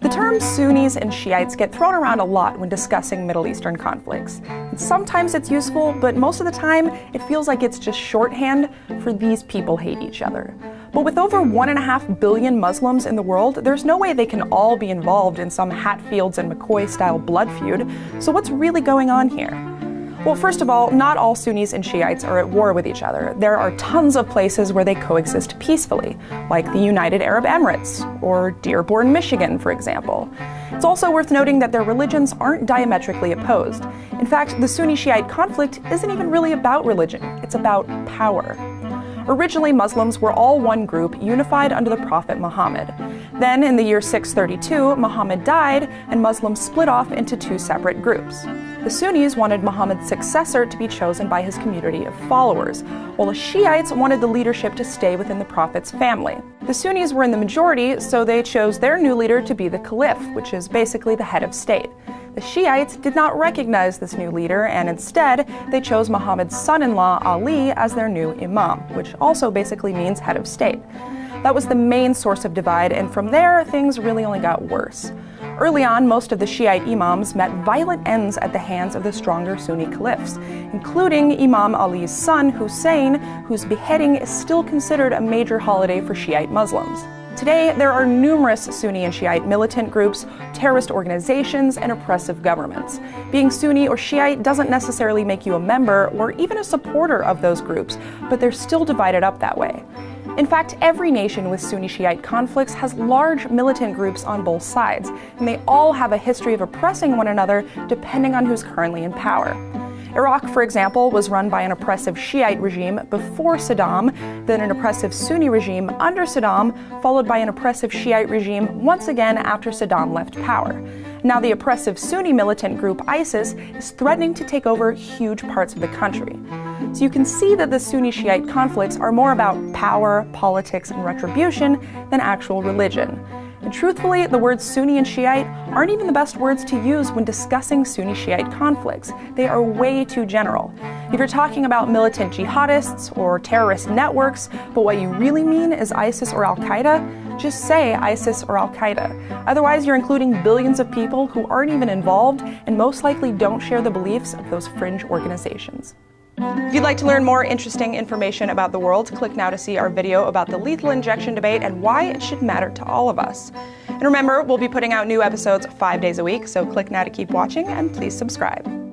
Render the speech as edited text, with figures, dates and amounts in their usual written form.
The terms Sunnis and Shiites get thrown around a lot when discussing Middle Eastern conflicts. And sometimes it's useful, but most of the time it feels like it's just shorthand for these people hate each other. But with over 1.5 billion Muslims in the world, there's no way they can all be involved in some Hatfields and McCoy-style blood feud. So what's really going on here? Well, first of all, not all Sunnis and Shiites are at war with each other. There are tons of places where they coexist peacefully, like the United Arab Emirates, or Dearborn, Michigan, for example. It's also worth noting that their religions aren't diametrically opposed. In fact, the Sunni-Shiite conflict isn't even really about religion, it's about power. Originally, Muslims were all one group, unified under the Prophet Muhammad. Then, in the year 632, Muhammad died, and Muslims split off into two separate groups. The Sunnis wanted Muhammad's successor to be chosen by his community of followers, while the Shiites wanted the leadership to stay within the Prophet's family. The Sunnis were in the majority, so they chose their new leader to be the Caliph, which is basically the head of state. The Shiites did not recognize this new leader, and instead, they chose Muhammad's son-in-law, Ali, as their new imam, which also basically means head of state. That was the main source of divide, and from there, things really only got worse. Early on, most of the Shiite imams met violent ends at the hands of the stronger Sunni caliphs, including Imam Ali's son, Hussein, whose beheading is still considered a major holiday for Shiite Muslims. Today, there are numerous Sunni and Shiite militant groups, terrorist organizations, and oppressive governments. Being Sunni or Shiite doesn't necessarily make you a member or even a supporter of those groups, but they're still divided up that way. In fact, every nation with Sunni-Shiite conflicts has large militant groups on both sides, and they all have a history of oppressing one another depending on who's currently in power. Iraq, for example, was run by an oppressive Shiite regime before Saddam, then an oppressive Sunni regime under Saddam, followed by an oppressive Shiite regime once again after Saddam left power. Now the oppressive Sunni militant group ISIS is threatening to take over huge parts of the country. So you can see that the Sunni-Shiite conflicts are more about power, politics, and retribution than actual religion. And truthfully, the words Sunni and Shiite aren't even the best words to use when discussing Sunni-Shiite conflicts. They are way too general. If you're talking about militant jihadists or terrorist networks, but what you really mean is ISIS or Al-Qaeda, just say ISIS or Al-Qaeda. Otherwise, you're including billions of people who aren't even involved and most likely don't share the beliefs of those fringe organizations. If you'd like to learn more interesting information about the world, click now to see our video about the lethal injection debate and why it should matter to all of us. And remember, we'll be putting out new episodes 5 days a week, so click now to keep watching and please subscribe.